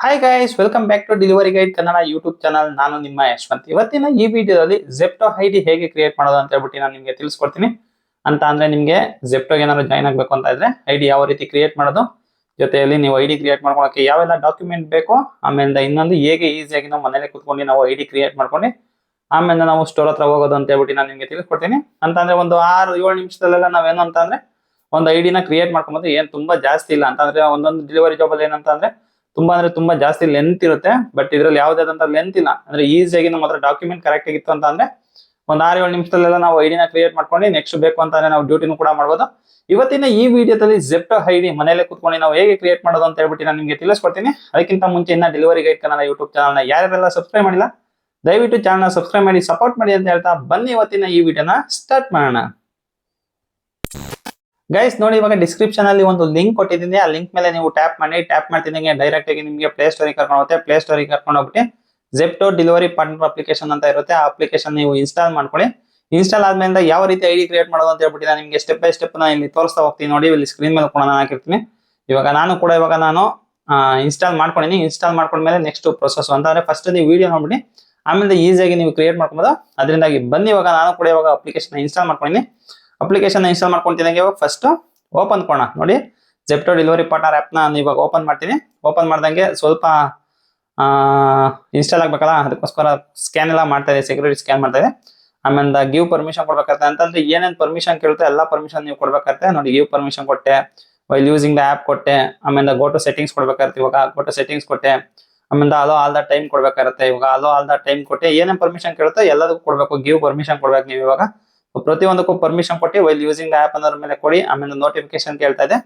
Hi guys, welcome back to delivery guide Kannada YouTube channel. ನಾನು ನಿಮ್ಮ ಯಶವಂತ್. ಇವತ್ತಿನ ಈ ವಿಡಿಯೋದಲ್ಲಿ ಜೆಪ್ಟೋ ಐಡಿ ಹೇಗೆ ಕ್ರಿಯೇಟ್ ಮಾಡೋದು ಅಂತ ಹೇಳ್ಬಿಟ್ಟು ನಾನು ನಿಮಗೆ ತಿಳಿಸ್ಕೊಡ್ತೀನಿ. ಅಂತ ಅಂದ್ರೆ ನಿಮಗೆ ಜೆಪ್ಟೋಗೆ ಏನಾದ್ರು ಜಾಯ್ನ್ ಆಗಬೇಕು ಅಂತ ಇದ್ರೆ ಐಡಿ ಯಾವ ರೀತಿ ಕ್ರಿಯೇಟ್ ಮಾಡೋದು, ಜೊತೆಯಲ್ಲಿ ನೀವು ಐಡಿ ಕ್ರಿಯೇಟ್ ಮಾಡ್ಕೊಳ್ಳೋಕೆ ಯಾವೆಲ್ಲ ಡಾಕ್ಯುಮೆಂಟ್ ಬೇಕೋ, ಆಮೇಲೆ ಇನ್ನೊಂದು ಹೇಗೆ ಈಸಿಯಾಗಿ ನಾವು ಮನೇಲಿ ಕುತ್ಕೊಂಡು ನಾವು ಐಡಿ ಕ್ರಿಯೇಟ್ ಮಾಡ್ಕೊಂಡು ಆಮೇಲೆ ನಾವು ಸ್ಟೋರ್ ಹತ್ರ ಹೋಗೋದು ಅಂತ ಹೇಳ್ಬಿಟ್ಟು ನಾನು ನಿಮಗೆ ತಿಳಿಸ್ಕೊಡ್ತೀನಿ. ಅಂತಂದ್ರೆ ಒಂದು 6-7 ನಿಮಿಷದಲ್ಲೆಲ್ಲ ನಾವೇನು ಅಂತಂದ್ರೆ ಒಂದು ಐಡಿನ ಕ್ರಿಯೇಟ್ ಮಾಡ್ಕೊಂಬೋದು. ಏನ್ ತುಂಬಾ ಜಾಸ್ತಿ ಇಲ್ಲ ಅಂತಂದ್ರೆ ಒಂದೊಂದು ಡೆಲಿವರಿ ಜಾಬ್ ಅಲ್ಲಿ ಏನಂತಂದ್ರೆ ತುಂಬಾ ಜಾಸ್ತಿ ಲೆಂತ್ ಇರುತ್ತೆ. ಬಟ್ ಇದ್ರಲ್ಲಿ ಯಾವ್ದಾದಂತ ಲೆಂತ್ ಇಲ್ಲ. ಅಂದ್ರೆ ಈಸಿಯಾಗಿ ನಮ್ಮ ಹತ್ರ ಡಾಕ್ಯುಮೆಂಟ್ ಕರೆಕ್ಟ್ ಆಗಿತ್ತು ಅಂತ ಅಂದ್ರೆ ಒಂದ್ 6-7 ನಿಮಿಷದಲ್ಲೆಲ್ಲ ನಾವು ಐಡಿನ ಕ್ರಿಯೇಟ್ ಮಾಡ್ಕೊಂಡು ನೆಕ್ಸ್ಟ್ ಬೇಕು ಅಂತಂದ್ರೆ ನಾವು ಡ್ಯೂಟಿನೂ ಕೂಡ ಮಾಡ್ಬೋದು. ಇವತ್ತಿನ ಈ ವಿಡಿಯೋದಲ್ಲಿ ಜೆಪ್ಟೋ ಐಡಿ ಮನೇಲೆ ಕುತ್ಕೊಂಡು ನಾವು ಹೇಗೆ ಕ್ರಿಯೇಟ್ ಮಾಡೋದು ಅಂತ ಹೇಳ್ಬಿಟ್ಟು ನಾನು ನಿಮಗೆ ತಿಳಿಸ್ಕೊಡ್ತೀನಿ. ಅದಕ್ಕಿಂತ ಮುಂಚೆ ಇನ್ನ ಡೆಲಿವರಿ ಗೈಡ್ ಕನ್ನಡ ಯೂಟ್ಯೂಬ್ ಚಾನಲ್ನ ಯಾರೆಲ್ಲ ಸಬ್ಸ್ಕ್ರೈಬ್ ಮಾಡಿಲ್ಲ ದಯವಿಟ್ಟು ಚಾನಲ್ ಸಬ್ಸ್ಕ್ರೈಬ್ ಮಾಡಿ ಸಪೋರ್ಟ್ ಮಾಡಿ ಅಂತ ಹೇಳ್ತಾ ಬನ್ನಿ ಇವತ್ತಿನ ಈ ವಿಡಿಯೋನ ಸ್ಟಾರ್ಟ್ ಮಾಡೋಣ. ಗೈಸ್ ನೋಡಿ, ಇವಾಗ ಡಿಸ್ಕ್ರಿಪ್ಷನ್ ಅಲ್ಲಿ ಒಂದು ಲಿಂಕ್ ಕೊಟ್ಟಿದ್ದೀನಿ. ಆ ಲಿಂಕ್ ಮೇಲೆ ನೀವು ಟ್ಯಾಪ್ ಮಾಡ್ತಿದ್ದಂಗೆ ಡೈರೆಕ್ಟ್ ಆಗಿ ನಿಮಗೆ ಪ್ಲೇ ಸ್ಟೋರಿಗೆ ಕರ್ಕೊಂಡು ಹೋಗುತ್ತೆ. ಪ್ಲೇ ಸ್ಟೋರಿಗೆ ಕರ್ಕೊಂಡು ಹೋಗ್ಬಿಟ್ಟು ಜೆಪ್ಟೋ ಡೆಲಿವರಿ ಪಾರ್ಟ್ನರ್ ಅಪ್ಲಿಕೇಶನ್ ಅಂತ ಇರುತ್ತೆ. ಆ ಅಪ್ಲಿಕೇಶನ್ ನೀವು ಇನ್ಸ್ಟಾಲ್ ಮಾಡ್ಕೊಳ್ಳಿ. ಇನ್ಸ್ಟಾಲ್ ಆದ್ಮೇಲೆ ಯಾವ ರೀತಿ ಐಡಿ ಕ್ರಿಯೇಟ್ ಮಾಡೋದು ಅಂತ ಹೇಳ್ಬಿಟ್ಟು ನಾನು ನಿಮಗೆ ಸ್ಟೆಪ್ ಬೈ ಸ್ಟೆಪ್ ನಾನು ಇಲ್ಲಿ ತೋರಿಸ್ತಾ ಹೋಗ್ತೀನಿ. ನೋಡಿ, ಇಲ್ಲಿ ಸ್ಕ್ರೀನ್ ಮೇಲೆ ಕೂಡ ನಾನು ಹಾಕಿರ್ತೀನಿ. ಇವಾಗ ನಾನು ಇನ್ಸ್ಟಾಲ್ ಮಾಡ್ಕೊಂಡಿನಿ. ಇನ್ಸ್ಟಾಲ್ ಮಾಡ್ಕೊಂಡ್ಮೇಲೆ ನೆಕ್ಸ್ಟ್ ಪ್ರೊಸೆಸ್ ಅಂತಂದ್ರೆ ಫಸ್ಟ್ ನೀವು ವಿಡಿಯೋ ನೋಡ್ಬಿಡಿ, ಆಮೇಲೆ ಈಸಿಯಾಗಿ ನೀವು ಕ್ರಿಯೇಟ್ ಮಾಡ್ಕೊಬೋದು. ಅದರಿಂದಾಗಿ ಬನ್ನಿ ಇವಾಗ ಅಪ್ಲಿಕೇಶನ್ ಇನ್ಸ್ಟಾಲ್ ಮಾಡ್ಕೊಂಡಿನಿ. ಅಪ್ಲಿಕೇಶನ್ ಇನ್ಸ್ಟಾಲ್ ಮಾಡ್ಕೊಂತಿದ್ದಂಗೆ ಇವಾಗ ಫಸ್ಟ್ ಓಪನ್ ಕೊಡೋಣ. ನೋಡಿ, ಜೆಪ್ಟೋ ಡೆಲಿವರಿ ಪಾರ್ಟ್ನರ್ ಆ್ಯಪ್ನ ನಾನು ಇವಾಗ ಓಪನ್ ಮಾಡ್ತೀನಿ. ಓಪನ್ ಮಾಡ್ದಂಗೆ ಸ್ವಲ್ಪ ಇನ್ಸ್ಟಾಲ್ ಆಗ್ಬೇಕಲ್ಲ, ಅದಕ್ಕೋಸ್ಕರ ಸ್ಕ್ಯಾನ್ ಎಲ್ಲ ಮಾಡ್ತಾ ಇದೆ, ಸೆಕ್ಯೂರಿಟಿ ಸ್ಕ್ಯಾನ್ ಮಾಡ್ತಾ ಇದೆ. ಆಮೇಲೆ ಗಿವ್ ಪರ್ಮಿಷನ್ ಕೊಡ್ಬೇಕಾಗ್ತದೆ. ಅಂತಂದ್ರೆ ಏನೇನು ಪರ್ಮಿಷನ್ ಕೇಳುತ್ತೆ ಎಲ್ಲ ಪರ್ಮಿಷನ್ ನೀವು ಕೊಡ್ಬೇಕಾಗ್ತದೆ. ನೋಡಿ, ಗಿವ್ ಪರ್ಮಿಷನ್ ಕೊಟ್ಟೆ, ವೈಲ್ ಯೂಸಿಂಗ್ ದ ಆ್ಯಪ್ ಕೊಟ್ಟೆ, ಆಮೇಲೆ ಗೋ ಟು ಸೆಟ್ಟಿಂಗ್ಸ್ ಕೊಡ್ಬೇಕಾಗುತ್ತೆ. ಇವಾಗ ಗೋ ಟು ಸೆಟ್ಟಿಂಗ್ಸ್ ಕೊಟ್ಟೆ, ಆಮೇಲೆ ಅಲೋ ಆಲ್ ದ ಟೈಮ್ ಕೊಡ್ಬೇಕಾಗುತ್ತೆ. ಇವಾಗ ಅಲೋ ಆಲ್ ದ ಟೈಮ್ ಕೊಟ್ಟೆ, ಏನೇನು ಪರ್ಮಿಷನ್ ಕೇಳುತ್ತೆ ಎಲ್ಲದಕ್ಕೂ ಕೊಡ್ಬೇಕು. ಗಿವ್ ಪರ್ಮಿಷನ್ ಕೊಡ್ಬೇಕು ನೀವು ಇವಾಗ ಪ್ರತಿಯೊಂದಕ್ಕೂ ಪರ್ಮಿಷನ್ ಕೊಟ್ಟು ವೈಲ್ ಯೂಸಿಂಗ್ ಆಪ್ ಅನ್ನೋದ್ರ ಮೇಲೆ ಕೊಡಿ. ಆಮೇಲೆ ನೋಟಿಫಿಕೇಶನ್ ಕೇಳ್ತಾ ಇದೆ.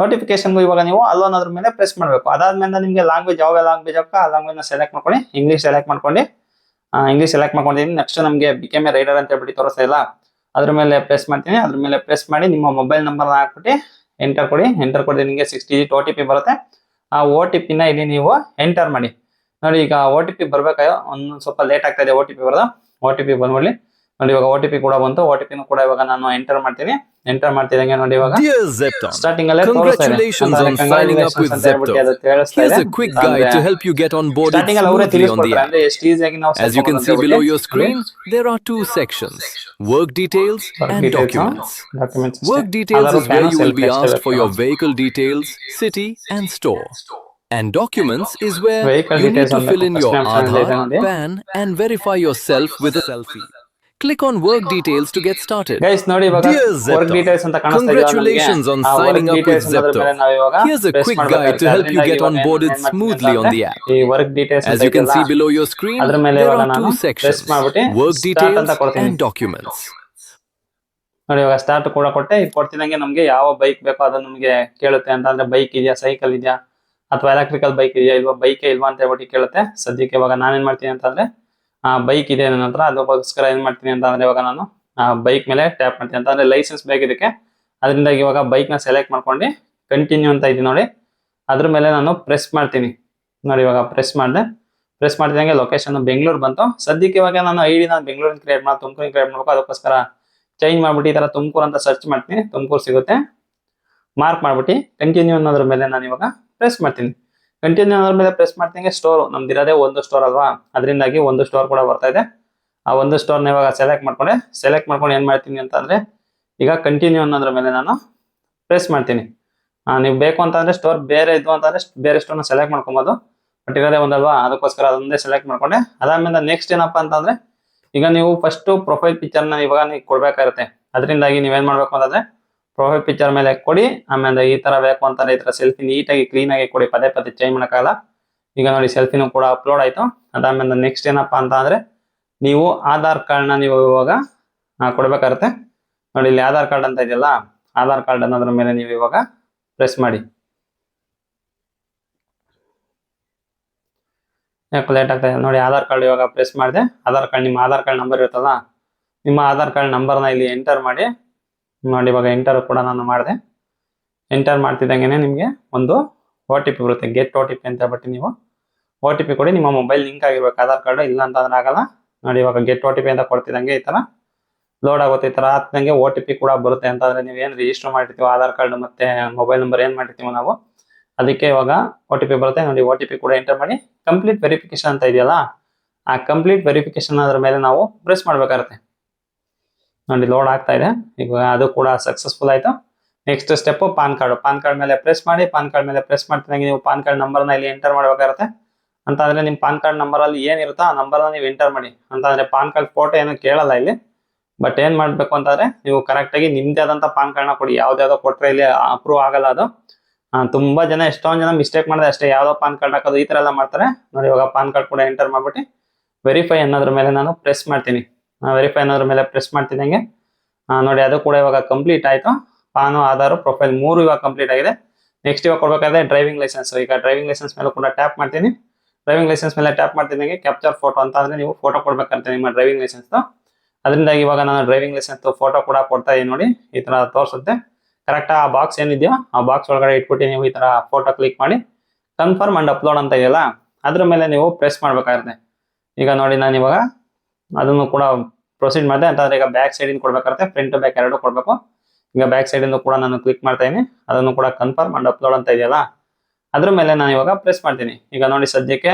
ನೋಟಿಫಿಕೇಶನ್ಗೂ ಇವಾಗ ನೀವು ಅಲ್ಲೋ ಅನ್ನೋದ್ರ ಮೇಲೆ ಪ್ರೆಸ್ ಮಾಡಬೇಕು. ಅದಾದ್ಮೇಲೆ ನಿಮಗೆ ಲ್ಯಾಂಗ್ವೇಜ್ ಯಾವ ಲ್ಯಾಂಗ್ವೇಜ್ ಆ ಲ್ಯಾಂಗ್ವೇಜ್ ನ ಸೆಲೆಕ್ಟ್ ಮಾಡ್ಕೊಳ್ಳಿ. ಇಂಗ್ಲಿಷ್ ಸೆಲೆಕ್ಟ್ ಮಾಡ್ಕೊಂಡು ಇಂಗ್ಲಿಷ್ ಸೆಲೆಕ್ಟ್ ಮಾಡ್ಕೊಂಡಿದ್ದೀನಿ. ನೆಕ್ಸ್ಟ್ ನಮಗೆ ಬಿಕೆಮ್ ಎ ರೈಡರ್ ಅಂತ ಹೇಳ್ಬಿಟ್ಟು ತೋರಿಸ್ತಾ ಇಲ್ಲ, ಅದ್ರ ಮೇಲೆ ಪ್ರೆಸ್ ಮಾಡ್ತೀನಿ. ಅದ್ರ ಮೇಲೆ ಪ್ರೆಸ್ ಮಾಡಿ ನಿಮ್ಮ ಮೊಬೈಲ್ ನಂಬರ್ ಹಾಕ್ಬಿಟ್ಟು ಎಂಟರ್ ಕೊಡಿ. ಎಂಟರ್ ಕೊಡಿ, ನಿಮಗೆ 6 ಡಿಜಿಟ್ OTP ಬರುತ್ತೆ. ಆ OTP ನ ಇಲ್ಲಿ ನೀವು ಎಂಟರ್ ಮಾಡಿ. ನೋಡಿ, ಈಗ OTP ಬರ್ಬೇಕಾಯೋ ಒಂದು ಸ್ವಲ್ಪ ಲೇಟ್ ಆಗ್ತಾ ಇದೆ. OTP ಬರೋದು, OTP ಬಂದ್ಬಿಡ್ಲಿ. ನೋಡಿ, ಇವಾಗ OTP ಕೂಡ ಬಂತು. OTP ಕೂಡ ಇವಾಗ ನಾನು ಎಂಟರ್ ಮಾಡ್ತೀನಿ. ಎಂಟರ್ ಮಾಡ್ತಿದ್ದಂಗೆ ನೋಡಿ, ಇವಾಗ ಸ್ಟಾರ್ಟಿಂಗ್ ಅಲ್ಲೇ Congratulations on signing up with Zepto. Here's a quick guide to help you get onboarded smoothly on the app. As you can see below your screen, there are two sections: work details and documents. Work details is where you will be asked for your vehicle details, city and store. And documents is where you need to fill in your Aadhaar, PAN and verify yourself with a selfie. Click on work details to get started. Guys, ನೋಡಿ, ಇವಾಗ work details ಅಂತ ಕಾಣಿಸ್ತಾ ಇದೆ. Congratulations on signing up with Zepto. Here's a quick guide to help you get onboarded smoothly on the app. As you can see below your screen, there are two sections: work details and documents. ನೋಡಿ, ಇವಾಗ start ಕೂಡ ಕೊಟ್ಟೆ. ಇದು ಕೊಡ್ತಿದಂಗೆ ನಮಗೆ ಯಾವ bike ಬೇಕೋ ಅದನ್ನ ನಮಗೆ ಕೇಳುತ್ತೆ. ಅಂತಂದ್ರೆ ಬೈಕ್ ಇದೆಯಾ, ಸೈಕಲ್ ಇದೆಯಾ, ಅಥವಾ ಎಲೆಕ್ಟ್ರಿಕಲ್ ಬೈಕ್ ಇದೆಯಾ ಇಲ್ವಾ, ಬೈಕೇ ಇಲ್ವಾ ಅಂತ ಹೇಳ್ಬಿಟ್ಟು ಕೇಳುತ್ತೆ. ಸದ್ಯಕ್ಕೆ ಇವಾಗ ನಾನೇನ್ ಮಾಡ್ತೀನಿ ಅಂತಂದ್ರೆ ಬೈಕ್ ಇದೆ ನನ್ನ ಹತ್ರ, ಅದಕ್ಕೋಸ್ಕರ ಏನ್ ಮಾಡ್ತೀನಿ ಅಂತಂದ್ರೆ ಇವಾಗ ನಾನು ಬೈಕ್ ಮೇಲೆ ಟ್ಯಾಪ್ ಮಾಡ್ತೀನಿ. ಅಂತಂದ್ರೆ ಲೈಸೆನ್ಸ್ ಬೇಕು ಇದಕ್ಕೆ. ಅದರಿಂದ ಇವಾಗ ಬೈಕ್ ನ ಸೆಲೆಕ್ಟ್ ಮಾಡ್ಕೊಂಡು ಕಂಟಿನ್ಯೂ ಅಂತ ಇದೆ ನೋಡಿ, ಅದ್ರ ಮೇಲೆ ನಾನು ಪ್ರೆಸ್ ಮಾಡ್ತೀನಿ. ನೋಡಿ, ಇವಾಗ ಪ್ರೆಸ್ ಮಾಡ್ತಿದ್ದಂಗೆ ಲೊಕೇಶನ್ ಬೆಂಗಳೂರು ಬಂತು. ಸದ್ಯಕ್ಕೆ ಇವಾಗ ನಾನು ಐಡಿ ನಾನು ಬೆಂಗಳೂರಿನ ಕ್ರಿಯೇಟ್ ಮಾಡಿ ತುಮಕೂರಿನ ಕ್ರಿಯೇಟ್ ಮಾಡ್ಬೇಕು. ಅದಕ್ಕೋಸ್ಕರ ಚೇಂಜ್ ಮಾಡ್ಬಿಟ್ಟು ಈ ತರ ತುಮಕೂರು ಅಂತ ಸರ್ಚ್ ಮಾಡ್ತೀನಿ. ತುಮಕೂರು ಸಿಗುತ್ತೆ. ಮಾರ್ಕ್ ಮಾಡ್ಬಿಟ್ಟು ಕಂಟಿನ್ಯೂ ಅನ್ನೋದ್ರ ಮೇಲೆ ನಾನು ಇವಾಗ ಪ್ರೆಸ್ ಮಾಡ್ತೀನಿ. ಕಂಟಿನ್ಯೂ ಅನ್ನೋದ್ರ ಮೇಲೆ ಪ್ರೆಸ್ ಮಾಡ್ತೀನಿ. ಸ್ಟೋರ್ ನಮ್ದಿರೋದೇ ಒಂದು ಸ್ಟೋರ್ ಅಲ್ವಾ, ಅದರಿಂದಾಗಿ ಒಂದು ಸ್ಟೋರ್ ಕೂಡ ಬರ್ತಾ ಇದೆ. ಆ ಒಂದು ಸ್ಟೋರ್ನ ಇವಾಗ ಸೆಲೆಕ್ಟ್ ಮಾಡ್ಕೊಂಡು ಏನ್ ಮಾಡ್ತೀನಿ ಅಂತಂದ್ರೆ ಈಗ ಕಂಟಿನ್ಯೂ ಅನ್ನೋದ್ರ ಮೇಲೆ ನಾನು ಪ್ರೆಸ್ ಮಾಡ್ತೀನಿ. ನೀವು ಬೇಕು ಅಂತಂದ್ರೆ ಸ್ಟೋರ್ ಬೇರೆ ಇದ್ವು ಅಂತಂದ್ರೆ ಬೇರೆ ಸ್ಟೋರ್ನ ಸೆಲೆಕ್ಟ್ ಮಾಡ್ಕೊಬೋದು. ಬಟ್ ಇರೋದೇ ಒಂದಲ್ವಾ, ಅದಕ್ಕೋಸ್ಕರ ಅದೊಂದೇ ಸೆಲೆಕ್ಟ್ ಮಾಡ್ಕೊಂಡೆ. ಅದಾದ್ಮೇಲೆ ನೆಕ್ಸ್ಟ್ ಏನಪ್ಪಾ ಅಂತಂದ್ರೆ ಈಗ ನೀವು ಫಸ್ಟ್ ಪ್ರೊಫೈಲ್ ಪಿಕ್ಚರ್ನ ಇವಾಗ ನೀವು ಕೊಡ್ಬೇಕಾಗಿರುತ್ತೆ. ಅದರಿಂದಾಗಿ ನೀವೇನ್ ಮಾಡ್ಬೇಕು ಅಂತಂದ್ರೆ ಪ್ರೊಫೈಲ್ ಪಿಕ್ಚರ್ ಮೇಲೆ ಕೊಡಿ. ಆಮೇಲೆ ಈ ತರ ಬೇಕು ಅಂತಾರೆ ಈ ತರ ಸೆಲ್ಫಿ ನೀಟಾಗಿ ಕ್ಲೀನ್ ಆಗಿ ಕೊಡಿ. ಪದೇ ಚೇಂಜ್ ಮಾಡಕ್ಕಾಗಲ್ಲ. ಈಗ ನೋಡಿ, ಸೆಲ್ಫಿನೂ ಕೂಡ ಅಪ್ಲೋಡ್ ಆಯ್ತು. ಅದಾದ್ಮೇಲೆ ನೆಕ್ಸ್ಟ್ ಏನಪ್ಪಾ ಅಂತ ಅಂದ್ರೆ ನೀವು ಆಧಾರ್ ಕಾರ್ಡ್ನ ನೀವು ಇವಾಗ ಕೊಡ್ಬೇಕಾಗುತ್ತೆ. ನೋಡಿ, ಇಲ್ಲಿ ಆಧಾರ್ ಕಾರ್ಡ್ ಅಂತ ಇದೆಯಲ್ಲ, ಆಧಾರ್ ಕಾರ್ಡ್ ಅನ್ನೋದ್ರ ಮೇಲೆ ನೀವು ಇವಾಗ ಪ್ರೆಸ್ ಮಾಡಿ. ಯಾಕೆ ಲೇಟ್ ಆಗ್ತಾ ಇದೆ ನೋಡಿ, ಆಧಾರ್ ಕಾರ್ಡ್ ಇವಾಗ ಪ್ರೆಸ್ ಮಾಡಿದೆ. ನಿಮ್ಮ ಆಧಾರ್ ಕಾರ್ಡ್ ನಂಬರ್ ಇರುತ್ತಲ್ಲ, ನಿಮ್ಮ ಆಧಾರ್ ಕಾರ್ಡ್ ನಂಬರ್ನ ಇಲ್ಲಿ ಎಂಟರ್ ಮಾಡಿ. ನೋಡಿ, ಇವಾಗ ಎಂಟರ್ ಕೂಡ ನಾನು ಮಾಡಿದೆ. ಎಂಟರ್ ಮಾಡ್ತಿದ್ದಂಗೆ ನಿಮಗೆ ಒಂದು OTP ಬರುತ್ತೆ, ಗೆಟ್ OTP ಅಂತ ಹೇಳ್ಬಿಟ್ಟು ನೀವು OTP ಕೊಡಿ. ನಿಮ್ಮ ಮೊಬೈಲ್ ಲಿಂಕ್ ಆಗಿರ್ಬೇಕು ಆಧಾರ್ ಕಾರ್ಡ್, ಇಲ್ಲ ಅಂತಂದ್ರೆ ಆಗಲ್ಲ. ನೋಡಿ, ಇವಾಗ ಗೆಟ್ OTP ಅಂತ ಕೊಡ್ತಿದ್ದಂಗೆ ಈ ತರ ಲೋಡ್ ಆಗುತ್ತೆ. ಈ ತರ ಆಗ್ತಿದಂಗೆ OTP ಕೂಡ ಬರುತ್ತೆ. ಅಂತಂದ್ರೆ ನೀವು ಏನ್ ರಿಜಿಸ್ಟರ್ ಮಾಡಿರ್ತೀವಿ ಆಧಾರ್ ಕಾರ್ಡ್ ಮತ್ತೆ ಮೊಬೈಲ್ ನಂಬರ್ ಏನ್ ಮಾಡಿರ್ತೀವಿ ನಾವು, ಅದಕ್ಕೆ ಇವಾಗ OTP ಬರುತ್ತೆ ನೋಡಿ. OTP ಕೂಡ ಎಂಟರ್ ಮಾಡಿ ಕಂಪ್ಲೀಟ್ ವೆರಿಫಿಕೇಶನ್ ಅಂತ ಇದೆಯಲ್ಲ, ಆ ಕಂಪ್ಲೀಟ್ ವೆರಿಫಿಕೇಶನ್ ಅದ್ರ ಮೇಲೆ ನಾವು ಪ್ರೆಸ್ ಮಾಡ್ಬೇಕಾಗುತ್ತೆ ನೋಡಿ. ಲೋಡ್ ಆಗ್ತಾ ಇದೆ ಈಗ, ಅದು ಕೂಡ ಸಕ್ಸಸ್ಫುಲ್ ಆಯ್ತು. ನೆಕ್ಸ್ಟ್ ಸ್ಟೆಪ್ ಪಾನ್ ಕಾರ್ಡ್ ಮೇಲೆ ಪ್ರೆಸ್ ಮಾಡಿ. ಪಾನ್ ಕಾರ್ಡ್ ಮೇಲೆ ಪ್ರೆಸ್ ಮಾಡ್ತಿದ್ದಂಗೆ ನೀವು ಪಾನ್ ಕಾರ್ಡ್ ನಂಬರ್ನ ಇಲ್ಲಿ ಎಂಟರ್ ಮಾಡ್ಬೇಕಾಗುತ್ತೆ. ಅಂತ ಅಂದ್ರೆ ನಿಮ್ಮ ಪಾನ್ ಕಾರ್ಡ್ ನಂಬರ್ ಅಲ್ಲಿ ಏನಿರುತ್ತೋ ಆ ನಂಬರ್ನ ನೀವು ಎಂಟರ್ ಮಾಡಿ. ಅಂತಂದ್ರೆ ಪಾನ್ ಕಾರ್ಡ್ ಫೋಟೋ ಏನು ಕೇಳಲ್ಲ ಇಲ್ಲಿ. ಬಟ್ ಏನ್ ಮಾಡ್ಬೇಕು ಅಂತಂದ್ರೆ ನೀವು ಕರೆಕ್ಟ್ ಆಗಿ ನಿಮ್ದೇ ಆದಂತ ಪಾನ್ ಕಾರ್ಡ್ನ ಕೊಡಿ. ಯಾವ್ದಾವ್ದೋ ಕೊಟ್ರೆ ಇಲ್ಲಿ ಅಪ್ರೂವ್ ಆಗಲ್ಲ ಅದು. ತುಂಬಾ ಜನ ಎಷ್ಟೊಂದ್ ಜನ ಮಿಸ್ಟೇಕ್ ಮಾಡಿದ್ರೆ ಅಷ್ಟೇ, ಯಾವ್ದೋ ಪಾನ್ ಕಾರ್ಡ್ ಹಾಕೋದು ಈ ತರ ಎಲ್ಲ ಮಾಡ್ತಾರೆ ನೋಡಿ. ಇವಾಗ ಪಾನ್ ಕಾರ್ಡ್ ಕೂಡ ಎಂಟರ್ ಮಾಡ್ಬಿಟ್ಟು ವೆರಿಫೈ ಅನ್ನೋದ್ರ ಮೇಲೆ ನಾನು ಪ್ರೆಸ್ ಮಾಡ್ತೀನಿ. ವೆರಿಫೈ ಅನ್ನೋದ್ರ ಮೇಲೆ ಪ್ರೆಸ್ ಮಾಡ್ತಿದ್ದಂಗೆ ನೋಡಿ ಅದು ಕೂಡ ಇವಾಗ ಕಂಪ್ಲೀಟ್ ಆಯ್ತು. ಪಾನು, ಆಧಾರ್, ಪ್ರೊಫೈಲ್ 3 ಇವಾಗ ಕಂಪ್ಲೀಟ್ ಆಗಿದೆ. ನೆಕ್ಸ್ಟ್ ಇವಾಗ ಕೊಡ್ಬೇಕಾದ್ರೆ ಡ್ರೈವಿಂಗ್ ಲೈಸೆನ್ಸ್. ಈಗ ಡ್ರೈವಿಂಗ್ ಲೈಸೆನ್ಸ್ ಮೇಲೆ ಕೂಡ ಟ್ಯಾಪ್ ಮಾಡ್ತೀನಿ. ಡ್ರೈವಿಂಗ್ ಲೈಸೆನ್ಸ್ ಮೇಲೆ ಟ್ಯಾಪ್ ಮಾಡ್ತಿದ್ದಂಗೆ ಕ್ಯಾಪ್ಚರ್ ಫೋಟೋ ಅಂತ ಅಂದ್ರೆ ನೀವು ಫೋಟೋ ಕೊಡ್ಬೇಕಂತ ನಿಮ್ಮ ಡ್ರೈವಿಂಗ್ ಲೈಸೆನ್ಸ್. ಅದರಿಂದಾಗಿ ಇವಾಗ ನಾನು ಡ್ರೈವಿಂಗ್ ಲೈಸೆನ್ಸ್ ಫೋಟೋ ಕೂಡ ಕೊಡ್ತಾ ಇದೀನಿ ನೋಡಿ. ಈ ತರ ತೋರಿಸುತ್ತೆ. ಕರೆಕ್ಟ್ ಆ ಬಾಕ್ಸ್ ಏನಿದೆಯೋ ಆ ಬಾಕ್ಸ್ ಒಳಗಡೆ ಇಟ್ಬಿಟ್ಟು ನೀವು ಈ ತರ ಫೋಟೋ ಕ್ಲಿಕ್ ಮಾಡಿ ಕನ್ಫರ್ಮ್ ಅಂಡ್ ಅಪ್ಲೋಡ್ ಅಂತ ಇದೆಯಲ್ಲ ಅದ್ರ ಮೇಲೆ ನೀವು ಪ್ರೆಸ್ ಮಾಡ್ಬೇಕಾಗುತ್ತೆ. ಈಗ ನೋಡಿ ನಾನು ಇವಾಗ ಅದನ್ನು ಕೂಡ ಪ್ರೊಸೀಡ್ ಮಾಡಿದೆ. ಅಂತಂದ್ರೆ ಈಗ ಬ್ಯಾಕ್ ಸೈಡ್ ಇಂದ ಕೊಡ್ಬೇಕಾಗುತ್ತೆ, ಫ್ರಂಟ್ ಬ್ಯಾಕ್ ಎರಡು ಕೊಡ್ಬೇಕು. ಈಗ ಬ್ಯಾಕ್ ಸೈಡ್ ಇಂದ ಕೂಡ ನಾನು ಕ್ಲಿಕ್ ಮಾಡ್ತಾ ಇದೀನಿ. ಅದನ್ನು ಕೂಡ ಕನ್ಫರ್ಮ್ ಅಂಡ್ ಅಪ್ಲೋಡ್ ಅಂತ ಇದೆಯಲ್ಲ ಅದ್ರ ಮೇಲೆ ನಾನು ಇವಾಗ ಪ್ರೆಸ್ ಮಾಡ್ತೀನಿ. ಈಗ ನೋಡಿ ಸದ್ಯಕ್ಕೆ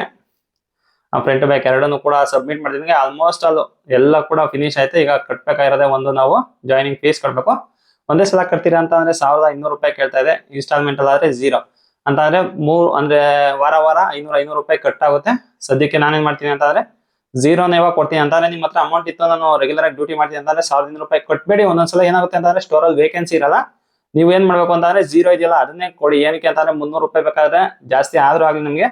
ಫ್ರಂಟ್ ಬ್ಯಾಕ್ ಎರಡನ್ನು ಕೂಡ ಸಬ್ಮಿಟ್ ಮಾಡಿದ್ರೆ ಆಲ್ಮೋಸ್ಟ್ ಅದು ಎಲ್ಲ ಕೂಡ ಫಿನಿಶ್ ಆಯ್ತು. ಈಗ ಕಟ್ಬೇಕಾಗಿರೋದೇ ಒಂದು ನಾವು ಜಾಯ್ನಿಂಗ್ ಫೀಸ್ ಕಟ್ಬೇಕು. ಒಂದೇ ಸಲ ಕಟ್ತೀರಾ ಅಂತ ಅಂದ್ರೆ 1500 ರೂಪಾಯಿ ಕೇಳ್ತಾ ಇದೆ. ಇನ್ಸ್ಟಾಲ್ಮೆಂಟ್ ಅಲ್ಲಾದ್ರೆ 0 ಅಂತ ಅಂದ್ರೆ ಅಂದ್ರೆ ವಾರ 500 ರೂಪಾಯಿ ಕಟ್ ಆಗುತ್ತೆ. ಸದ್ಯಕ್ಕೆ ನಾನೇನ್ ಮಾಡ್ತೀನಿ ಅಂತಂದ್ರೆ 0ನೇ ಇವಾಗ ಕೊಡ್ತೀನಿ. ಅಂತಂದ್ರೆ ನಿಮ್ಮ ಹತ್ರ ಅಮೌಂಟ್ ಇತ್ತು, ನಾನು ರೆಗ್ಯುಲರ್ ಆಗಿ ಡ್ಯೂಟಿ ಮಾಡ್ತೀನಿ ಅಂತಂದ್ರೆ 1500 ರೂಪಾಯಿ ಕಟ್ಬೇಡಿ. ಒಂದೊಂದ್ಸಲ ಏನಾಗುತ್ತೆ ಅಂತಂದ್ರೆ ಸ್ಟೋರ್ ಅಲ್ಲಿ ವೇಕೆನ್ಸಿ ಇರಲ್ಲ. ನೀವು ಏನ್ ಮಾಡ್ಬೇಕು ಅಂತಂದ್ರೆ 0 ಇದೆಯಲ್ಲ ಅದನ್ನೇ ಕೊಡಿ. ಏನಕ್ಕೆ ಅಂತಂದ್ರೆ 300 ರೂಪಾಯಿ ಬೇಕಾದ್ರೆ ಜಾಸ್ತಿ ಆದ್ರೂ ಆಗ್ಲಿ ನಿಮ್ಗೆ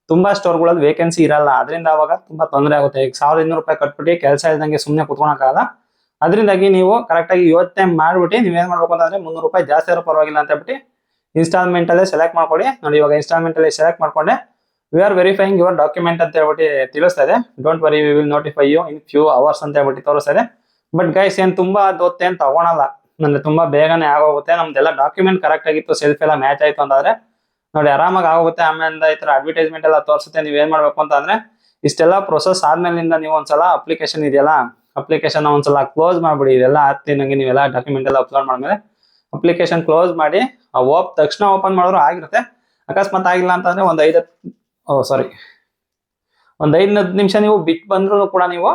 ತುಂಬಾ ಸ್ಟೋರ್ಗಳಲ್ಲಿ ವೇಕೆನ್ಸಿ ಇರಲ್ಲ. ಅದರಿಂದ ಅವಾಗ ತುಂಬಾ ತೊಂದರೆ ಆಗುತ್ತೆ. ಈಗ 1500 ರೂಪಾಯಿ ಕಟ್ಬಿಟ್ಟು ಕೆಲಸ ಇಲ್ದಂಗೆ ಸುಮ್ಮನೆ ಕುತ್ಕೊಳಕ್ಕಾಗಲ್ಲ. ಅದರಿಂದಾಗಿ ನೀವು ಕರೆಕ್ಟ್ ಆಗಿ ಯೋಚನೆ ಮಾಡ್ಬಿಟ್ಟು ನೀವೇನ್ ಮಾಡ್ಬೇಕು ಅಂತಂದ್ರೆ 300 ರೂಪಾಯಿ ಜಾಸ್ತಿ ಇರೋ ಪರವಾಗಿಲ್ಲ ಅಂತ ಹೇಳ್ಬಿಟ್ಟು ಇನ್ಸ್ಟಾಲ್ಮೆಂಟ್ ಅಲ್ಲೇ ಸೆಲೆಕ್ಟ್ ಮಾಡ್ಕೊಳ್ಳಿ ನೋಡಿ. ಇವಾಗ ಇನ್ಸ್ಟಾಲ್ಮೆಂಟ್ ಅಲ್ಲಿ ಸೆಲೆಕ್ಟ್ ಮಾಡ್ಕೊಂಡೆ we are verifying your document ಅಂತ ಹೇಳ್ಬಿಟ್ಟು ತಿಳಿಸ್ತಾ ಇದೆ. Don't worry we will notify you in few hours ಅಂತ ಹೇಳ್ಬಿಟ್ಟು ತೋರಿಸ್ತಾ ಇದೆ. ಬಟ್ ಗೈಸ್ ಏನ್ ತುಂಬಾ ಹೊತ್ತು ಏನ್ ತಗೊಳಲ್ಲ, ಅಂದ್ರೆ ತುಂಬಾ ಬೇಗನೆ ಆಗೋಗುತ್ತೆ. ನಮ್ದೆಲ್ಲ ಡಾಕ್ಯುಮೆಂಟ್ ಕರೆಕ್ಟ್ ಆಗಿತ್ತು, ಸೆಲ್ಫ್ ಎಲ್ಲ ಮ್ಯಾಚ್ ಆಯ್ತು ಅಂತಂದ್ರೆ ನೋಡಿ ಆರಾಮಾಗಿ ಆಗೋಗುತ್ತೆ. ಆಮೇಲೆ ಈ ತರ ಅಡ್ವರ್ಟೈಸ್ಮೆಂಟ್ ಎಲ್ಲ ತೋರಿಸುತ್ತೆ. ನೀವ್ ಏನ್ ಮಾಡ್ಬೇಕು ಅಂತಂದ್ರೆ ಇಷ್ಟೆಲ್ಲ ಪ್ರೊಸೆಸ್ ಆದ್ಮೇಲಿಂದ ನೀವು ಒಂದ್ಸಲ ಅಪ್ಲಿಕೇಶನ್ ಇದೆಯಲ್ಲ ಅಪ್ಲಿಕೇಶನ್ ಒಂದ್ಸಲ ಕ್ಲೋಸ್ ಮಾಡ್ಬಿಡಿ. ಇದೆಲ್ಲ ಆಗ್ತಿನಂಗೆ ನೀವೆಲ್ಲ ಡಾಕ್ಯುಮೆಂಟ್ ಎಲ್ಲ ಅಪ್ಲೋಡ್ ಮಾಡಿದ್ಮೇಲೆ ಅಪ್ಲಿಕೇಶನ್ ಕ್ಲೋಸ್ ಮಾಡಿ ತಕ್ಷಣ ಓಪನ್ ಮಾಡಿದ್ರು ಆಗಿರುತ್ತೆ. ಅಕಸ್ಮಾತ್ ಆಗಿಲ್ಲ ಅಂತಂದ್ರೆ ಒಂದ್ 5-10 ನಿಮಿಷ ನೀವು ಬಿಟ್ಟು ಬಂದ್ರು ಕೂಡ ನೀವು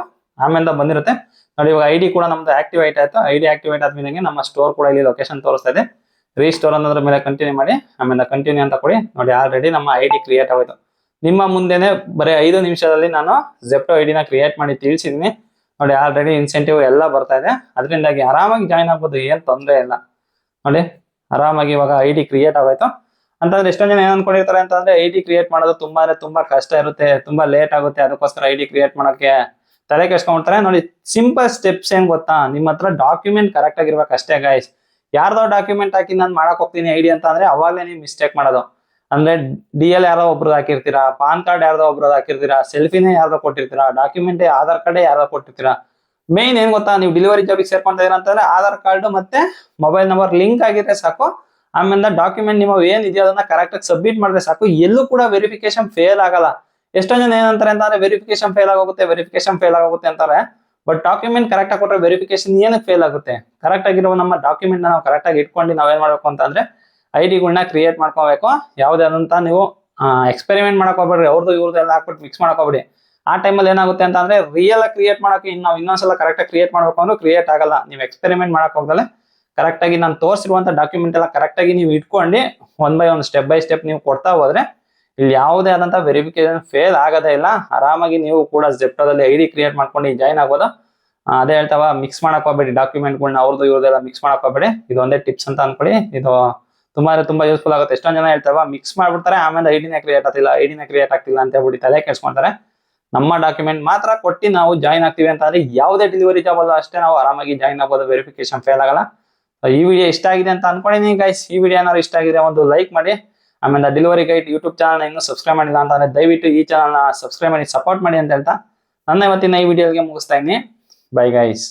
ಆಮೇಲೆ ಬಂದಿರುತ್ತೆ ನೋಡಿ. ಇವಾಗ ID ಕೂಡ ನಮ್ದು ಆಕ್ಟಿವೇಟ್ ಆಯ್ತು. ID ಆಕ್ಟಿವೇಟ್ ಆದ್ಮೇಲೆ ನಮ್ಮ ಸ್ಟೋರ್ ಕೂಡ ಇಲ್ಲಿ ಲೊಕೇಶನ್ ತೋರಿಸ್ತಾ ಇದೆ. ರೀಸ್ಟೋರ್ ಅನ್ನೋದ್ರ ಮೇಲೆ ಕಂಟಿನ್ಯೂ ಮಾಡಿ ಆಮೇಲೆ ಕಂಟಿನ್ಯೂ ಅಂತ ಕೊಡಿ ನೋಡಿ. ಆಲ್ರೆಡಿ ನಮ್ಮ ID ಕ್ರಿಯೇಟ್ ಆಗೋಯ್ತು. ನಿಮ್ಮ ಮುಂದೆನೆ ಬರೀ 5 ನಿಮಿಷದಲ್ಲಿ ನಾನು ಜೆಪ್ಟೋ ID ನ ಕ್ರಿಯೇಟ್ ಮಾಡಿ ತಿಳಿಸಿದೀನಿ ನೋಡಿ. ಆಲ್ರೆಡಿ ಇನ್ಸೆಂಟಿವ್ ಎಲ್ಲ ಬರ್ತಾ ಇದೆ. ಅದರಿಂದಾಗಿ ಆರಾಮಾಗಿ ಜಾಯ್ನ್ ಆಗ್ಬೋದು, ಏನ್ ತೊಂದರೆ ಇಲ್ಲ ನೋಡಿ. ಆರಾಮಾಗಿ ಇವಾಗ ID ಕ್ರಿಯೇಟ್ ಆಗೋಯ್ತು. ಅಂತಂದ್ರೆ ಎಷ್ಟೊಂದ್ ಜನ ಏನ್ ಅನ್ಕೊಂಡಿರ್ತಾರೆ ಅಂತಂದ್ರೆ ID ಕ್ರಿಯೇಟ್ ಮಾಡೋದು ತುಂಬಾ ಕಷ್ಟ ಇರುತ್ತೆ, ತುಂಬಾ ಲೇಟ್ ಆಗುತ್ತೆ. ಅದಕ್ಕೋಸ್ಕರ ID ಕ್ರಿಯೇಟ್ ಮಾಡೋಕೆ ತಲೆ ಕೆಡ್ಸ್ಕೊಂಡ್ಬಿಡ್ತಾರೆ ನೋಡಿ. ಸಿಂಪಲ್ ಸ್ಟೆಪ್ಸ್ ಏನ್ ಗೊತ್ತಾ, ನಿಮ್ಮ ಹತ್ರ ಡಾಕ್ಯುಮೆಂಟ್ ಕರೆಕ್ಟ್ ಆಗಿರ್ಬೇಕು ಅಷ್ಟೇ ಗೈಸ್. ಯಾರ್ದೋ ಡಾಕ್ಯುಮೆಂಟ್ ಹಾಕಿ ನಾನು ಮಾಡಕ್ ಹೋಗ್ತೀನಿ ID ಅಂತ ಅಂದ್ರೆ ಅವಾಗಲೇ ನೀವು ಮಿಸ್ಟೇಕ್ ಮಾಡೋದು. ಅಂದ್ರೆ DL ಯಾರೋ ಒಬ್ರು ಹಾಕಿರ್ತೀರಾ, ಪಾನ್ ಕಾರ್ಡ್ ಯಾರ್ದೋ ಒಬ್ರು ಹಾಕಿರ್ತೀರಾ, ಸೆಲ್ಫಿನೇ ಯಾರ್ದೋ ಕೊಟ್ಟಿರ್ತೀರಾ, ಡಾಕ್ಯುಮೆಂಟ್ ಆಧಾರ್ ಕಾರ್ಡ್ ಯಾರ್ದೋ ಕೊಟ್ಟಿರ್ತೀರಾ. ಮೇನ್ ಏನ್ ಗೊತ್ತಾ, ನೀವು ಡೆಲಿವರಿ ಜಾಬಿಗೆ ಸೇರ್ಕೊಂತ ಇದೀರ ಅಂತಂದ್ರೆ ಆಧಾರ್ ಕಾರ್ಡ್ ಮತ್ತೆ ಮೊಬೈಲ್ ನಂಬರ್ ಲಿಂಕ್ ಆಗಿದ್ರೆ ಸಾಕು. ಆಮೇಲೆ ಡಾಕ್ಯುಮೆಂಟ್ ನಿಮ್ಮ ಏನ್ ಇದೆಯೋ ಅದನ್ನ ಕರೆಕ್ಟ್ ಆಗಿ ಸಬ್ಮಿಟ್ ಮಾಡಿದ್ರೆ ಸಾಕು. ಎಲ್ಲೂ ಕೂಡ ವೆರಿಫಿಕೇಶನ್ ಫೇಲ್ ಆಗಲ್ಲ. ಎಷ್ಟೊಂದ್ ಜನ ಏನಂತಾರೆ ಅಂತಂದ್ರೆ ವೆರಿಫಿಕೇಶನ್ ಫೇಲ್ ಆಗುತ್ತೆ ಅಂತಾರೆ. ಬಟ್ ಡಾಕ್ಯುಮೆಂಟ್ ಕರೆಕ್ಟ್ ಆಗಿ ಕೊಟ್ರೆ ವೆರಿಫಿಕೇಶನ್ ಏನಕ್ಕೆ ಫೇಲ್ ಆಗುತ್ತೆ? ಕರೆಕ್ಟ್ ಆಗಿರೋ ನಮ್ಮ ಡಾಕ್ಯುಮೆಂಟ್ ನಾವು ಕರೆಕ್ಟ್ ಆಗಿ ಇಟ್ಕೊಂಡು ನಾವೇನ್ ಮಾಡ್ಬೇಕು ಅಂತಂದ್ರೆ ID ಕ್ರಿಯೇಟ್ ಮಾಡ್ಕೋಬೇಕು. ಯಾವ್ದಾದಂತ ನೀವು ಎಕ್ಸ್ಪೆರಿಮೆಂಟ್ ಮಾಡಕ್ ಹೋಗ್ಬೇಡ್ರಿ. ಅವ್ರದ್ದು ಇವ್ರದ್ದು ಎಲ್ಲ ಹಾಕ್ಬಿಟ್ಟು ಮಿಕ್ಸ್ ಮಾಡಕ್ ಹೋಗ್ಬೇಡಿ. ಆ ಟೈಮಲ್ಲಿ ಏನಾಗುತ್ತೆ ಅಂತಂದ್ರೆ ರಿಯಲ್ ಆಗಿ ಕ್ರಿಯೇಟ್ ಮಾಡಕ್ಕೆ ನಾವು ಇನ್ನೊಂದ್ಸಲ ಕರೆಕ್ಟ್ ಆಗಿ ಕ್ರಿಯೇಟ್ ಮಾಡ್ಬೇಕು ಅಂದ್ರೆ ಕ್ರಿಯೇಟ್ ಆಗಲ್ಲ. ನೀವು ಎಕ್ಸ್ಪೆರಿಮೆಂಟ್ ಮಾಡಕ್ ಹೋಗ್ದಲೆ ಕರೆಕ್ಟ್ ಆಗಿ ನಾನು ತೋರಿಸಿರುವಂತ ಡಾಕ್ಯುಮೆಂಟ್ ಎಲ್ಲ ಕರೆಕ್ಟ್ ಆಗಿ ನೀವು ಇಟ್ಕೊಂಡು 1 by 1 ಸ್ಟೆಪ್ ಬೈ ಸ್ಟೆಪ್ ನೀವು ಕೊಡ್ತಾ ಹೋದ್ರೆ ಇಲ್ಲಿ ಯಾವುದೇ ಆದಂತ ವೆರಿಫಿಕೇಶನ್ ಫೇಲ್ ಆಗೋದೇ ಇಲ್ಲ. ಆರಾಮಾಗಿ ನೀವು ಕೂಡ ಜೆಪ್ಟೋದಲ್ಲಿ ID ಕ್ರಿಯೇಟ್ ಮಾಡ್ಕೊಂಡು ಜಾಯ್ನ್ ಆಗೋದು. ಅದೇ ಹೇಳ್ತಾವ, ಮಿಕ್ಸ್ ಮಾಡಕ್ ಹೋಗ್ಬೇಡಿ ಡಾಕ್ಯುಮೆಂಟ್ಗಳನ್ನ, ಅವ್ರದ್ದು ಇವ್ರದೆಲ್ಲ ಮಿಕ್ಸ್ ಮಾಡಕ್ ಹೋಗ್ಬೇಡಿ. ಇದು ಒಂದೇ ಟಿಪ್ಸ್ ಅಂತ ಅನ್ಕೊಳ್ಳಿ. ಇದು ತುಂಬಾ ಯೂಸ್ಫುಲ್ ಆಗುತ್ತೆ. ಎಷ್ಟೊಂದ್ ಜನ ಹೇಳ್ತಾವ ಮಿಕ್ಸ್ ಮಾಡ್ಬಿಡ್ತಾರೆ, ಆಮೇಲೆ ಐಡಿನೇ ಕ್ರಿಯೇಟ್ ಆಗ್ತಿಲ್ಲ ಅಂತ ಹೇಳ್ಬಿಟ್ಟು ತಲೆ ಕೆಡ್ಸ್ಕೊಂತಾರೆ. ನಮ್ಮ ಡಾಕ್ಯುಮೆಂಟ್ ಮಾತ್ರ ಕೊಟ್ಟು ನಾವು ಜಾಯ್ನ್ ಆಗ್ತೀವಿ ಅಂತಂದ್ರೆ ಯಾವುದೇ ಡೆಲಿವರಿ ಜಾಬ್ ಅಲ್ಲ ಅಷ್ಟೇ ನಾವು ಆರಾಮಾಗಿ ಜಾಯ್ನ್ ಆಗ್ಬೋದು, ವೆರಿಫಿಕೇಶನ್ ಫೇಲ್ ಆಗಲ್ಲ. ಈ ವಿಡಿಯೋ ಇಷ್ಟ ಆಗಿದೆ ಅಂತ ಅನ್ಕೊಂಡಿನಿ ಗೈಸ್. ಈ ವಿಡಿಯೋ ಏನಾದ್ರು ಇಷ್ಟ ಆಗಿದೆ ಒಂದು ಲೈಕ್ ಮಾಡಿ. ಆಮೇಲೆ ಡೆಲಿವರಿ ಗೈಡ್ ಯೂಟ್ಯೂಬ್ ಚಾನಲ್ ಇನ್ನೂ ಸಬ್ಸ್ಕ್ರೈಬ್ ಮಾಡಿಲ್ಲ ಅಂತಂದ್ರೆ ದಯವಿಟ್ಟು ಈ ಚಾನಲ್ನ ಸಬ್ಸ್ಕ್ರೈಬ್ ಮಾಡಿ ಸಪೋರ್ಟ್ ಮಾಡಿ ಅಂತ ಹೇಳ್ತಾ ನನ್ನ ಇವತ್ತಿನ ಈ ವಿಡಿಯೋಗೆ ಮುಗಿಸ್ತಾ ಇದೀನಿ. Bye guys.